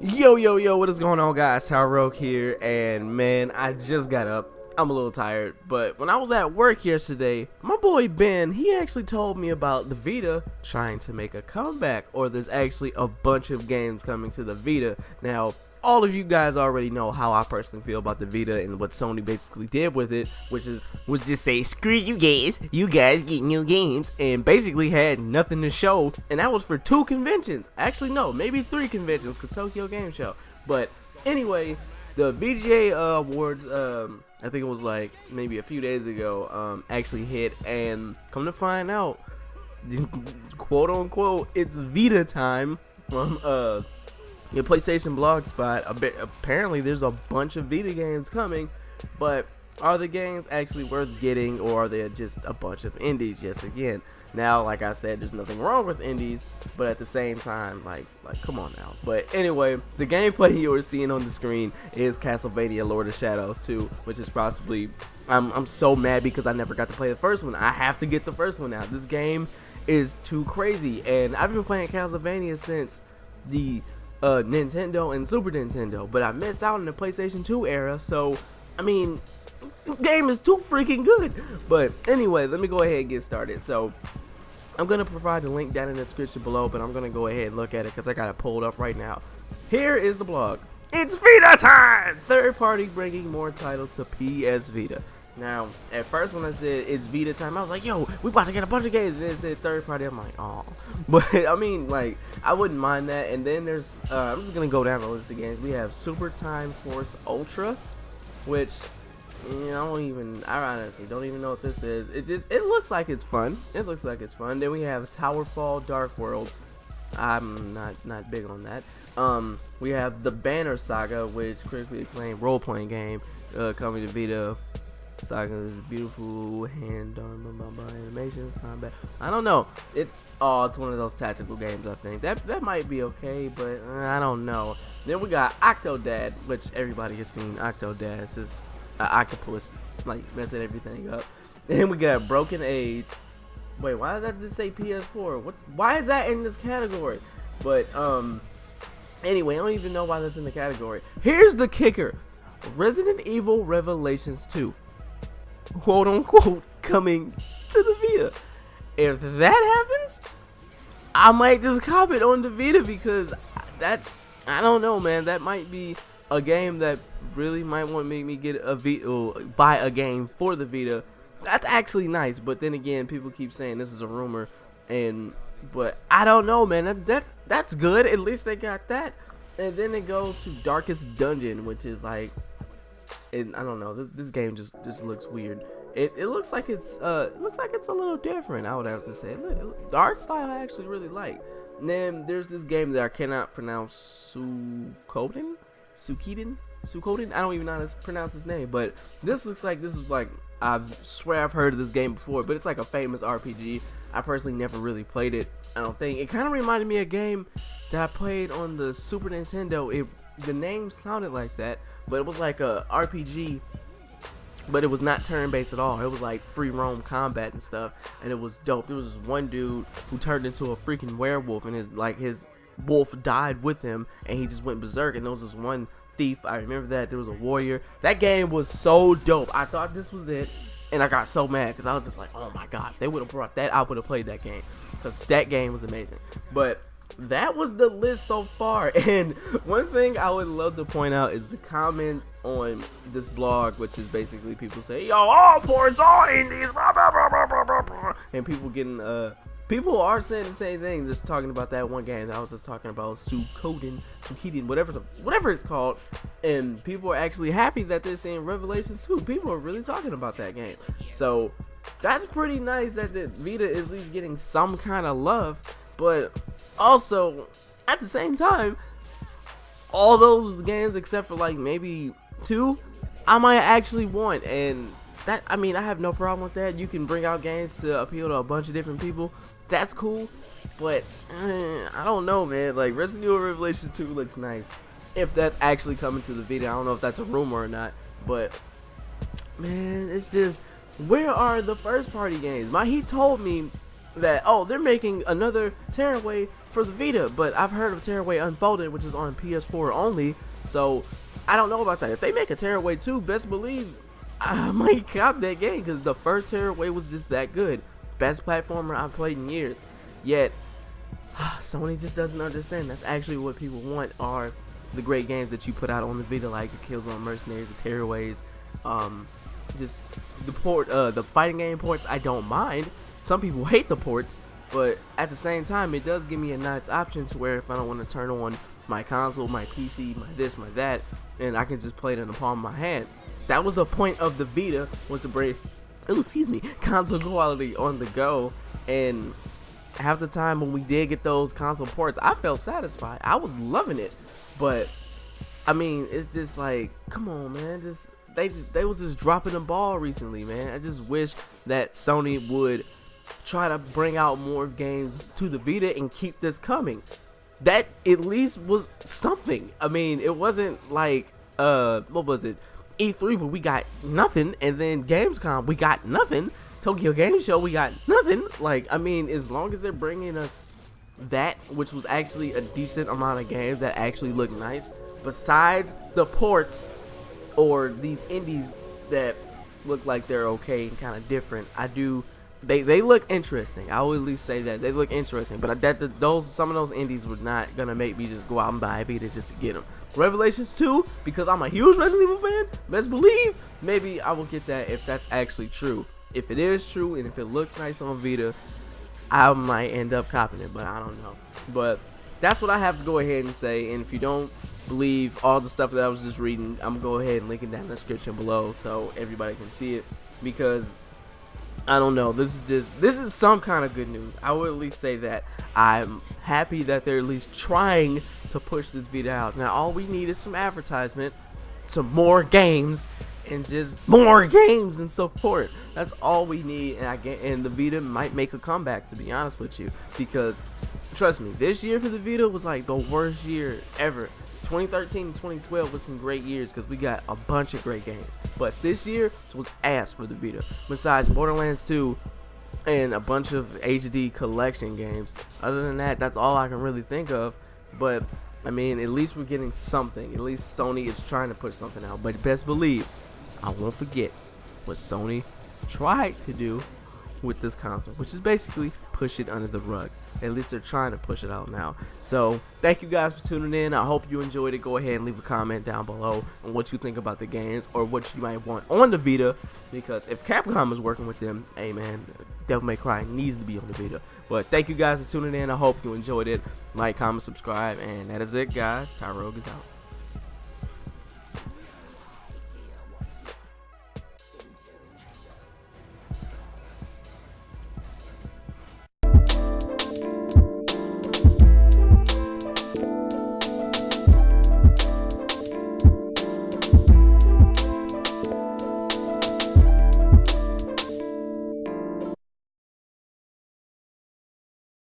Yo, what is going on, guys? Tyroke here, and man, I just got up. I'm a little tired, but when I was at work yesterday, my boy Ben, he actually told me about the Vita trying to make a comeback, or there's actually a bunch of games coming to the Vita. Now, all of you guys already know how I personally feel about the Vita and what Sony basically did with it, which was just say, screw you guys get new games, and basically had nothing to show, and that was for 2 conventions. Actually, no, maybe 3 conventions, because Tokyo Game Show. But anyway, the VGA Awards, I think it was like maybe a few days ago, actually hit, and come to find out, quote unquote, it's Vita time from your PlayStation Blogspot. Apparently there's a bunch of Vita games coming, but are the games actually worth getting, or are they just a bunch of indies yet again? Now, like I said, there's nothing wrong with indies, but at the same time, like come on now. But anyway, the gameplay you are seeing on the screen is Castlevania Lord of Shadows 2, which is possibly, I'm so mad because I never got to play the first one. I have to get the first one now. This game is too crazy, and I've been playing Castlevania since the Nintendo and Super Nintendo, but I missed out in the PlayStation 2 era, so I mean, the game is too freaking good. But anyway, let me go ahead and get started. So I'm gonna provide the link down in the description below, but I'm gonna go ahead and look at it because I got it pulled up right now. Here is the blog. It's Vita time! Third party bringing more titles to PS Vita. Now, at first when I said it's Vita time, I was like, yo, we about to get a bunch of games. And then it said third party. I'm like, oh. But, I mean, like, I wouldn't mind that. And then there's, I'm just going to go down the list of games. We have Super Time Force Ultra, which, you know, I honestly don't even know what this is. It looks like it's fun. It looks like it's fun. Then we have Towerfall Dark World. I'm not big on that. We have the Banner Saga, which critically acclaimed role-playing game, coming to Vita. Saga is beautiful, hand-done animation, combat. I don't know. It's one of those tactical games. I think that might be okay, but I don't know. Then we got Octodad, which everybody has seen. Octodad, it's just an octopus like messing everything up. Then we got Broken Age. Wait, why does that just say PS4? What? Why is that in this category? But anyway, I don't even know why that's in the category. Here's the kicker: Resident Evil Revelations 2. Quote unquote coming to the Vita. If that happens, I might just cop it on the Vita, because I don't know, man, that might be a game that really might want to make me get a Vita, buy a game for the Vita. That's actually nice, but then again, people keep saying this is a rumor, but I don't know, man. That's good. At least they got that. And then it goes to Darkest Dungeon, which is like, and I don't know, this game just looks weird. It looks like it's a little different, I would have to say. The art style I actually really like. And then there's this game that I cannot pronounce, Suikoden. I don't even know how to pronounce his name, but this looks like I swear I've heard of this game before, but it's like a famous RPG. I personally never really played it. I don't think it kind of reminded me of a game that I played on the Super Nintendo. The name sounded like that, but it was like a RPG, but it was not turn-based at all. It was like free roam combat and stuff, and it was dope. There was this one dude who turned into a freaking werewolf, and his wolf died with him, and he just went berserk. And there was this one thief, I remember that. There was a warrior. That game was so dope. I thought this was it, and I got so mad because I was just like, oh my god, if they would have brought that, I would have played that game, because that game was amazing. But that was the list so far. And one thing I would love to point out is the comments on this blog, which is basically people say, yo, all ports, all indies, blah, blah, blah, blah, blah, blah, blah. And people are saying the same thing, just talking about that one game that I was just talking about, Suikoden, whatever it's called. And people are actually happy that they're saying Revelations 2. People are really talking about that game. So that's pretty nice that the Vita is at least getting some kind of love. But also, at the same time, all those games except for like maybe 2, I might actually want. And that, I mean, I have no problem with that. You can bring out games to appeal to a bunch of different people. That's cool. But I don't know, man. Like, Resident Evil Revelations 2 looks nice. If that's actually coming to the Vita, I don't know if that's a rumor or not. But man, it's just, where are the first party games? He told me that, oh, they're making another tearaway for the Vita, but I've heard of Tearaway Unfolded, which is on PS4 only, so I don't know about that. If they make a Tearaway 2, best believe I might cop that game, because the first Tearaway was just that good. Best platformer I've played in years. Yet Sony just doesn't understand. That's actually what people want, are the great games that you put out on the Vita, like the Killzone Mercenaries, the Tearaways, just the fighting game ports. I don't mind. Some people hate the ports, but at the same time, it does give me a nice option to where if I don't want to turn on my console, my PC, my this, my that, and I can just play it in the palm of my hand. That was the point of the Vita, was to bring, console quality on the go. And half the time when we did get those console ports, I felt satisfied. I was loving it. But I mean, it's just like, come on, man. They was just dropping the ball recently, man. I just wish that Sony would try to bring out more games to the Vita and keep this coming. That at least was something. I mean, it wasn't like what was it? E3, but we got nothing, and then Gamescom, we got nothing. Tokyo Game Show, we got nothing. Like, I mean, as long as they're bringing us that, which was actually a decent amount of games that actually look nice, besides the ports or these indies that look like they're okay and kind of different, they look interesting. I will at least say that they look interesting, but some of those indies were not gonna make me just go out and buy a Vita just to get them. Revelations 2, because I'm a huge Resident Evil fan, best believe maybe I will get that if that's actually true. If it is true and if it looks nice on Vita, I might end up copying it, but I don't know. But that's what I have to go ahead and say. And if you don't believe all the stuff that I was just reading, I'm gonna go ahead and link it down in the description below so everybody can see it, because I don't know, this is some kind of good news. I will at least say that I'm happy that they're at least trying to push this Vita out. Now all we need is some advertisement, some more games, and just more games and support. That's all we need. And the Vita might make a comeback, to be honest with you, because trust me, this year for the Vita was like the worst year ever. 2013 and 2012 was some great years because we got a bunch of great games, but this year was ass for the Vita. Besides Borderlands 2 and a bunch of HD collection games, other than that, that's all I can really think of. But I mean, at least we're getting something. At least Sony is trying to push something out. But best believe, I won't forget what Sony tried to do with this console, which is basically push it under the rug. At least they're trying to push it out now. So thank you guys for tuning in. I hope you enjoyed it. Go ahead and leave a comment down below on what you think about the games or what you might want on the Vita, because if Capcom is working with them, hey man, Devil May Cry needs to be on the Vita. But thank you guys for tuning in. I hope you enjoyed it. Like, comment, subscribe, and that is it, guys. Tyrogue is out.